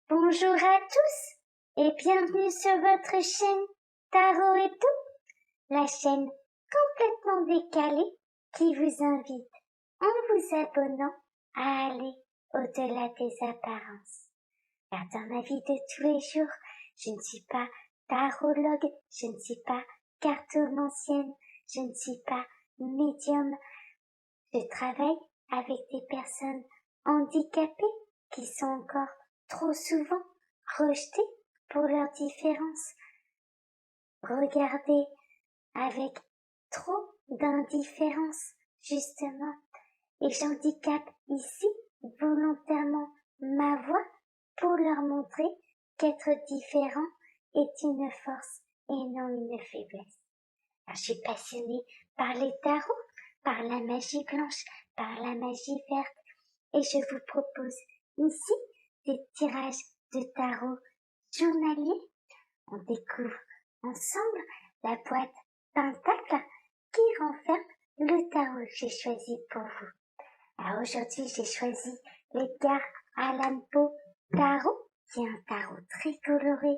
Bonjour à tous et bienvenue sur votre chaîne Tarot et tout, la chaîne complètement décalée qui vous invite, en vous abonnant, à aller au-delà des apparences. Car dans ma vie de tous les jours, je ne suis pas tarologue, je ne suis pas cartomancienne, je ne suis pas médium. Je travaille avec des personnes handicapées qui sont encore trop souvent rejetées pour leurs différences, regardées avec trop d'indifférence, justement. Et j'handicape ici volontairement ma voix pour leur montrer qu'être différent est une force et non une faiblesse. Alors, je suis passionnée par les tarots, par la magie blanche, par la magie verte, et je vous propose ici des tirages de tarot journaliers. On découvre ensemble la boîte Pentacle qui renferme le tarot que j'ai choisi pour vous. Alors aujourd'hui, j'ai choisi l'Edgar Allan Poe Tarot, qui est un tarot très coloré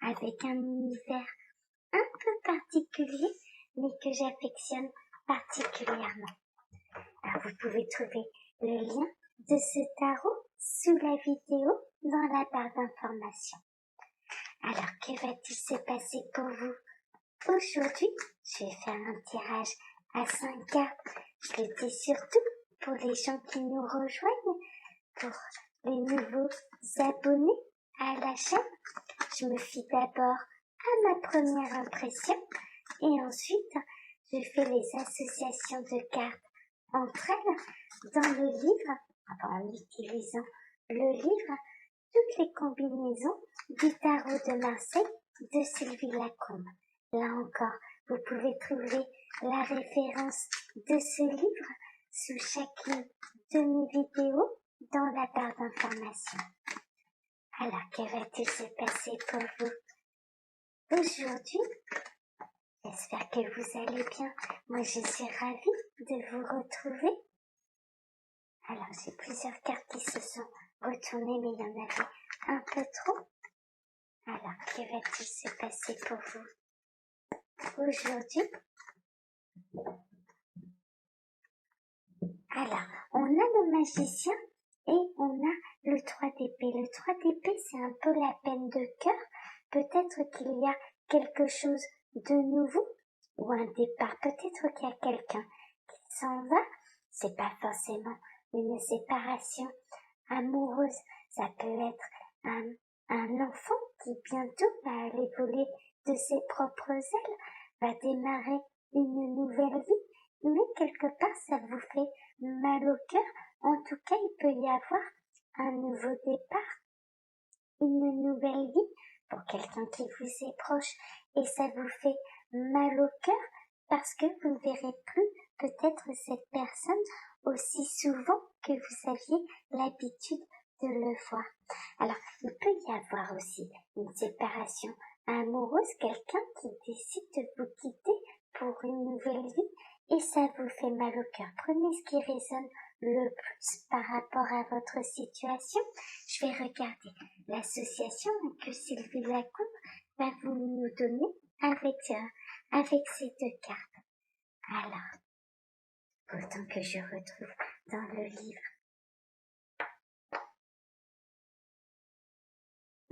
avec un univers un peu particulier, mais que j'affectionne particulièrement. Alors vous pouvez trouver le lien de ce tarot sous la vidéo dans la barre d'information. Alors que va-t-il se passer pour vous aujourd'hui? Je vais faire un tirage à 5 cartes. Je le dis surtout pour les gens qui nous rejoignent, pour les nouveaux abonnés à la chaîne. Je me fie d'abord à ma première impression et ensuite je fais les associations de cartes entre elles dans le livre, en utilisant le livre, toutes les combinaisons du tarot de Marseille de Sylvie Lacombe. Là encore, vous pouvez trouver la référence de ce livre sous chacune de mes vidéos dans la barre d'information. Alors, que va-t-il se passer pour vous aujourd'hui? J'espère que vous allez bien. Moi, je suis ravie de vous retrouver. Alors, j'ai plusieurs cartes qui se sont retournées, mais il y en avait un peu trop. Alors, que va-t-il se passer pour vous aujourd'hui? Alors, on a le magicien et on a le 3 d'épée. Le 3 d'épée, c'est un peu la peine de cœur. Peut-être qu'il y a quelque chose de nouveau ou un départ. Peut-être qu'il y a quelqu'un qui s'en va. C'est pas forcément une séparation amoureuse. Ça peut être un enfant qui bientôt va aller voler de ses propres ailes, va démarrer une nouvelle vie. Mais quelque part, ça vous fait mal au cœur. En tout cas, il peut y avoir un nouveau départ, une nouvelle vie pour quelqu'un qui vous est proche. Et ça vous fait mal au cœur parce que vous ne verrez plus peut-être cette personne aussi souvent que vous aviez l'habitude de le voir. Alors, il peut y avoir aussi une séparation amoureuse, quelqu'un qui décide de vous quitter pour une nouvelle vie et ça vous fait mal au cœur. Prenez ce qui résonne le plus par rapport à votre situation. Je vais regarder l'association que Sylvie Lacombe va vous nous donner avec ces deux cartes. Alors, autant que je retrouve dans le livre.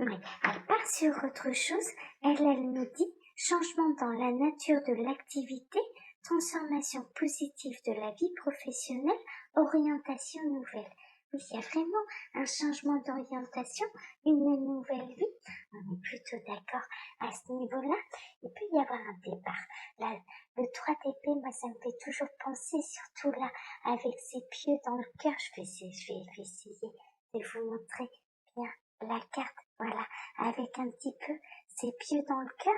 Oui, elle part sur autre chose. Elle nous dit changement dans la nature de l'activité, transformation positive de la vie professionnelle, orientation nouvelle. Oui, il y a vraiment un changement d'orientation, une nouvelle vie. On est plutôt d'accord à ce niveau-là. Il peut y avoir un départ. Là, le 3 d'épée, moi, ça me fait toujours penser, surtout là, avec ses pieds dans le cœur. Je vais essayer de vous montrer bien la carte. Voilà, avec un petit peu ses pieds dans le cœur,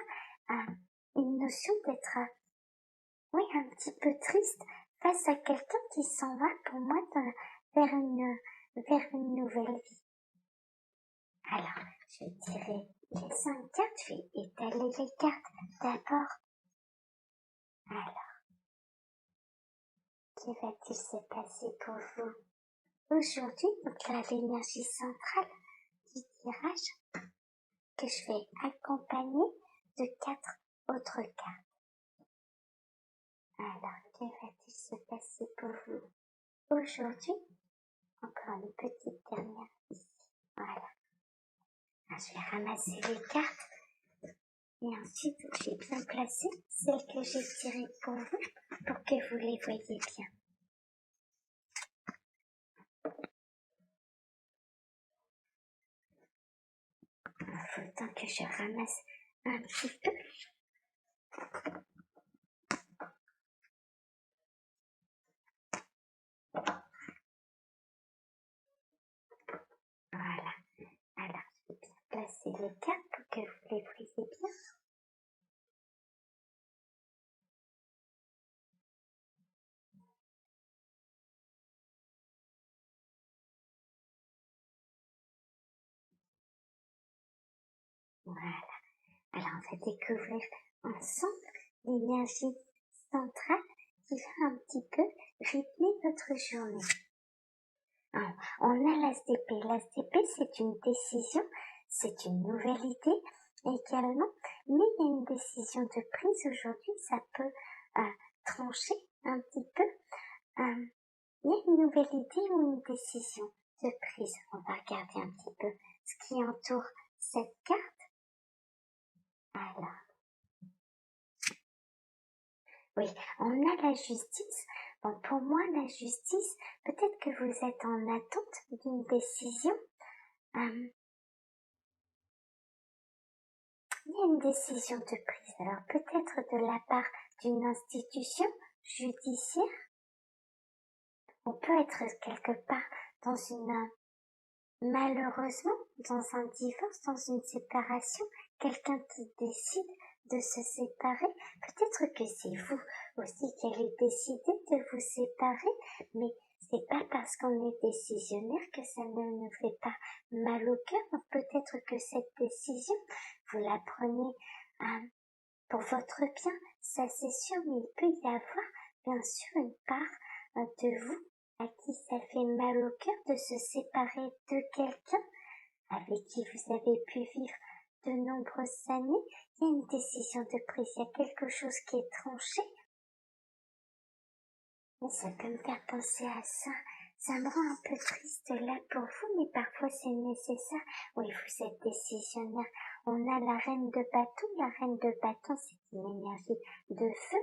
une notion d'être, un petit peu triste face à quelqu'un qui s'en va pour moi vers une nouvelle vie. Alors, je vais tirer les 5 cartes, je vais étaler les cartes d'abord. Alors, que va-t-il se passer pour vous aujourd'hui? Donc là, l'énergie centrale petit tirage que je vais accompagner de 4 autres cartes. Alors, que va-t-il se passer pour vous aujourd'hui? Encore une petite dernière ici. Voilà. Alors, je vais ramasser les cartes et ensuite j'ai bien placé celles que j'ai tirées pour vous pour que vous les voyez bien. Il faut le temps que je ramasse un petit peu. Voilà. Alors, je vais bien placer les cartes pour que vous les voyez bien. Voilà. Alors, on va découvrir ensemble l'énergie centrale qui va un petit peu rythmer notre journée. Alors, on a l'ASDP. L'ASDP, c'est une décision, c'est une nouvelle idée également, mais il y a une décision de prise aujourd'hui, ça peut trancher un petit peu. Il y a une nouvelle idée ou une décision de prise. On va regarder un petit peu ce qui entoure cette carte. Alors, oui, on a la justice. Bon, pour moi, la justice, peut-être que vous êtes en attente d'une décision. Il y a une décision de prise. Alors, peut-être de la part d'une institution judiciaire. On peut être quelque part dans malheureusement, dans un divorce, dans une séparation, quelqu'un qui décide de se séparer. Peut-être que c'est vous aussi qui allez décider de vous séparer, mais c'est pas parce qu'on est décisionnaire que ça ne nous fait pas mal au cœur. Peut-être que cette décision, vous la prenez pour votre bien, ça c'est sûr, mais il peut y avoir bien sûr une part de vous à qui ça fait mal au cœur de se séparer de quelqu'un avec qui vous avez pu vivre de nombreuses années. Il y a une décision de prise, il y a quelque chose qui est tranché. Mais ça peut me faire penser à ça. Ça me rend un peu triste là pour vous, mais parfois c'est nécessaire. Oui, vous êtes décisionnaire. On a la reine de bâton. La reine de bâton, c'est une énergie de feu.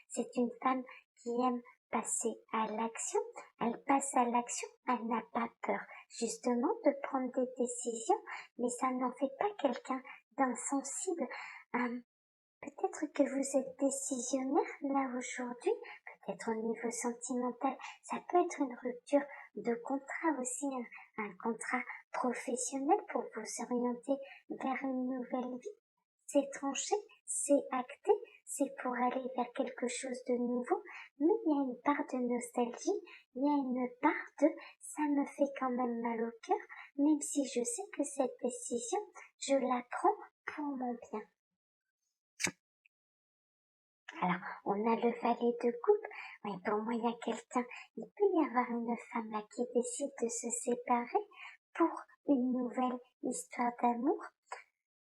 C'est une femme qui aime passer à l'action. Elle passe à l'action, elle n'a pas peur justement de prendre des décisions, mais ça n'en fait pas quelqu'un d'insensible. Peut-être que vous êtes décisionnaire là aujourd'hui, peut-être au niveau sentimental, ça peut être une rupture de contrat aussi, un contrat professionnel pour vous orienter vers une nouvelle vie. C'est tranché, c'est acté, c'est pour aller vers quelque chose de nouveau, mais il y a une part de nostalgie, il y a une part de ça me fait quand même mal au cœur, même si je sais que cette décision, je la prends pour mon bien. Alors, on a le valet de coupe. Oui, pour moi, il y a quelqu'un, il peut y avoir une femme là qui décide de se séparer pour une nouvelle histoire d'amour.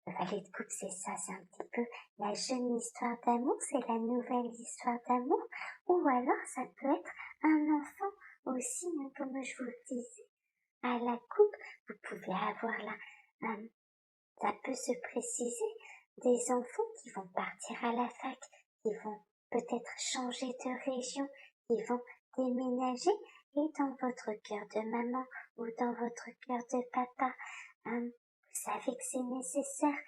Le valet de coupe, c'est ça, c'est un petit peu la jeune histoire d'amour, c'est la nouvelle histoire d'amour. Ou alors, ça peut être un enfant aussi, comme je vous le disais. À la coupe, vous pouvez avoir là, ça peut se préciser, des enfants qui vont partir à la fac, qui vont peut-être changer de région, qui vont déménager, et dans votre cœur de maman ou dans votre cœur de papa, vous savez que c'est nécessaire,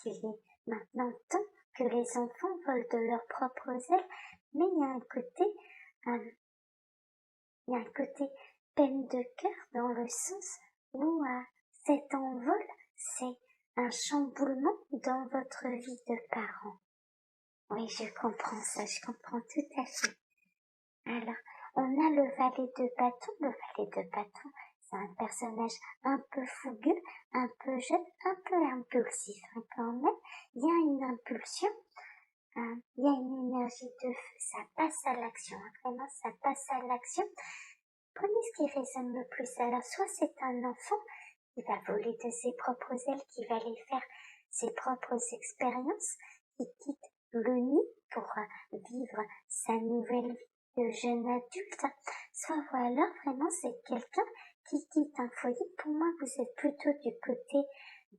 qu'il est maintenant temps que les enfants volent de leurs propres ailes, mais il y a un côté peine de cœur dans le sens où cet envol, c'est un chamboulement dans votre vie de parent. Oui, je comprends ça, je comprends tout à fait. Alors, on a le valet de bâton. Le valet de bâton, c'est un personnage un peu fougueux, un peu jeune, un peu impulsif quand même. Il y a une impulsion, il y a une énergie de feu, ça passe à l'action, vraiment ça passe à l'action. Prenez ce qui résonne le plus. Alors, soit c'est un enfant qui va voler de ses propres ailes, qui va aller faire ses propres expériences, qui quitte le nid pour vivre sa nouvelle vie de jeune adulte, soit ou alors vraiment c'est quelqu'un qui quitte un foyer. Pour moi, vous êtes plutôt du côté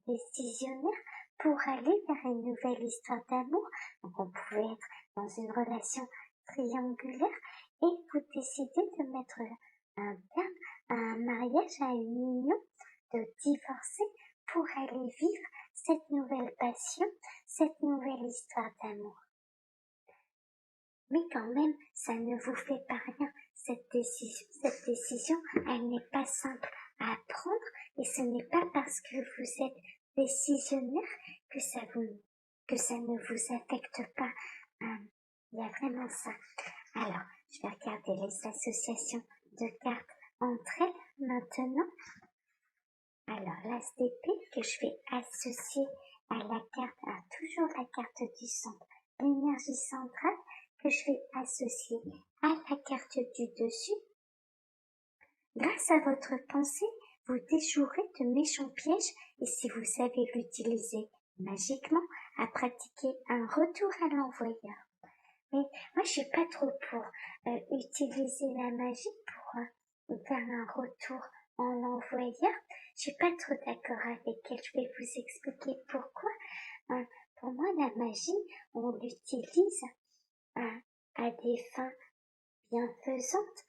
décisionnaire pour aller vers une nouvelle histoire d'amour. Donc on pouvait être dans une relation triangulaire et vous décidez de mettre un terme à un mariage, à une union, de divorcer pour aller vivre cette nouvelle passion, cette nouvelle histoire d'amour. Mais quand même, ça ne vous fait pas rien. Cette décision, elle n'est pas simple à prendre et ce n'est pas parce que vous êtes décisionnaire que ça ne vous affecte pas. Il y a vraiment ça. Alors, je vais regarder les associations de cartes entre elles maintenant. Alors, l'as d'épée que je vais associer à la carte, à toujours la carte du centre, l'énergie centrale, que je vais associer à la carte du dessus. Grâce à votre pensée, vous déjouerez de méchants pièges et si vous savez l'utiliser magiquement, à pratiquer un retour à l'envoyeur. Mais moi, je suis pas trop pour utiliser la magie pour faire un retour en l'envoyeur. Je suis pas trop d'accord avec elle. Je vais vous expliquer pourquoi. Pour moi, la magie, on l'utilise à des fins bienfaisantes,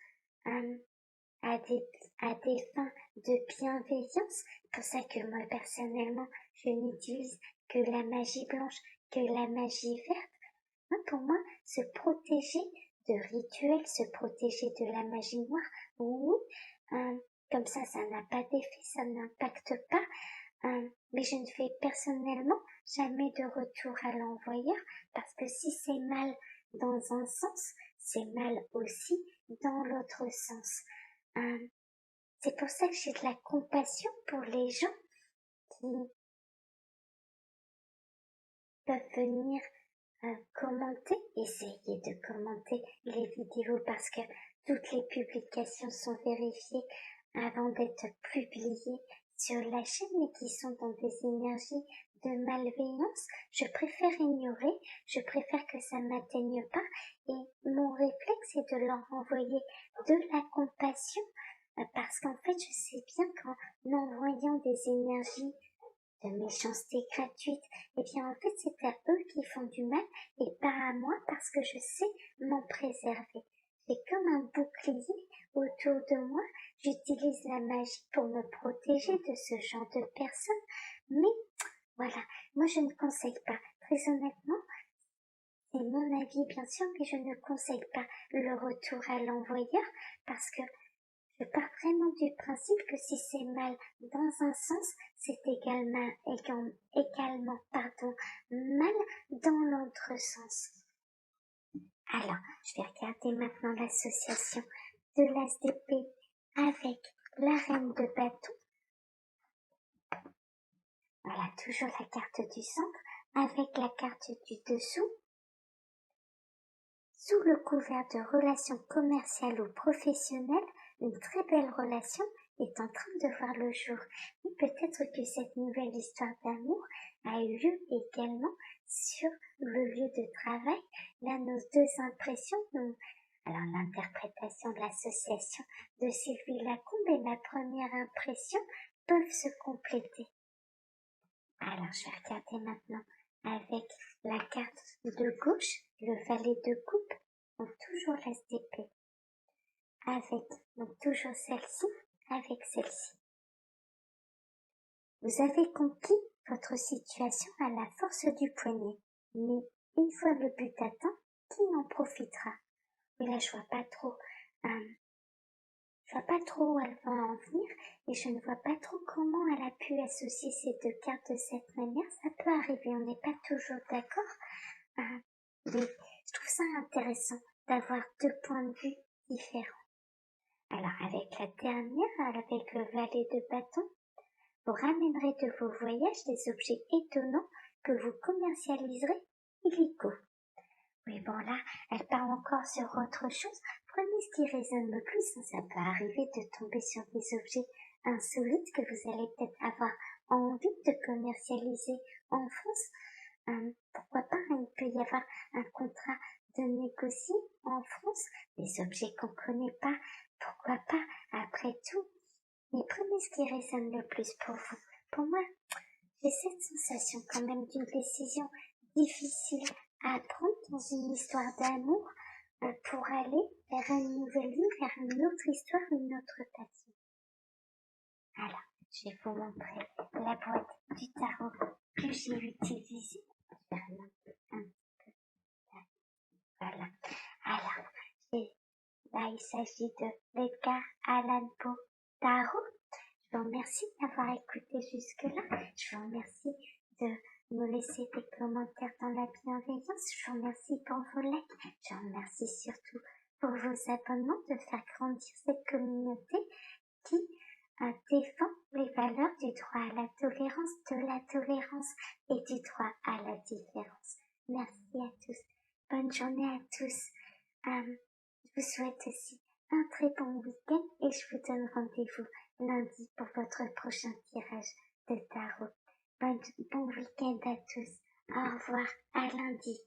à des fins de bienveillance. C'est pour ça que moi, personnellement, je n'utilise que la magie blanche, que la magie verte. Pour moi, se protéger de rituels, se protéger de la magie noire, oui, comme ça n'a pas d'effet, ça n'impacte pas, mais je ne fais personnellement jamais de retour à l'envoyeur, parce que si c'est mal dans un sens, c'est mal aussi dans l'autre sens. C'est pour ça que j'ai de la compassion pour les gens qui peuvent venir commenter, essayez de commenter les vidéos parce que toutes les publications sont vérifiées avant d'être publiées sur la chaîne mais qui sont dans des énergies de malveillance. Je préfère ignorer, je préfère que ça ne m'atteigne pas et mon réflexe est de leur envoyer de la compassion parce qu'en fait je sais bien qu'en envoyant des énergies de méchanceté gratuite, et bien en fait c'est à eux qui font du mal et pas à moi parce que je sais m'en préserver. J'ai comme un bouclier autour de moi, j'utilise la magie pour me protéger de ce genre de personnes, mais voilà, moi je ne conseille pas, très honnêtement, c'est mon avis bien sûr, mais je ne conseille pas le retour à l'envoyeur parce que je pars vraiment du principe que si c'est mal dans un sens, c'est également mal dans l'autre sens. Alors, je vais regarder maintenant l'association de l'as d'épée avec la reine de bâton. Voilà, toujours la carte du centre avec la carte du dessous. Sous le couvert de relations commerciales ou professionnelles, une très belle relation est en train de voir le jour. Et peut-être que cette nouvelle histoire d'amour a eu lieu également sur le lieu de travail. Là, nos deux impressions, alors l'interprétation de l'association de Sylvie Lacombe et ma première impression peuvent se compléter. Alors, je vais regarder maintenant avec la carte de gauche, le valet de coupe, donc toujours l'as d'épée, avec, donc toujours celle-ci, avec celle-ci. Vous avez conquis votre situation à la force du poignet, mais une fois le but atteint, qui en profitera? Mais là, je vois pas trop où elle va en venir et je ne vois pas trop comment elle a pu associer ces deux cartes de cette manière. Ça peut arriver, on n'est pas toujours d'accord. Mais je trouve ça intéressant d'avoir deux points de vue différents. Alors avec la dernière, avec le valet de bâton, vous ramènerez de vos voyages des objets étonnants que vous commercialiserez illico. Oui, bon là, elle parle encore sur autre chose. Prenez ce qui résonne le plus, ça peut arriver de tomber sur des objets insolites que vous allez peut-être avoir envie de commercialiser en France. Pourquoi pas, il peut y avoir un contrat de négocier en France, des objets qu'on connaît pas, pourquoi pas, après tout. Mais prenez ce qui résonne le plus pour vous. Pour moi, j'ai cette sensation quand même d'une décision difficile à prendre dans une histoire d'amour pour aller vers une nouvelle vie, vers une autre histoire, une autre passion. Alors, je vais vous montrer la boîte du tarot que j'ai utilisée. Je vais remonter un petit peu. Voilà. Alors, là, il s'agit de l'Edgar Allan Poe Tarot. Je vous remercie d'avoir écouté jusque-là. Je vous remercie de me laisser des commentaires dans la bienveillance. Je vous remercie pour vos likes. Je vous remercie surtout pour vos abonnements, de faire grandir cette communauté qui défend les valeurs du droit à la tolérance, de la tolérance et du droit à la différence. Merci à tous. Bonne journée à tous. Je vous souhaite aussi un très bon week-end et je vous donne rendez-vous lundi pour votre prochain tirage de tarot. Bon week-end à tous. Au revoir, à lundi.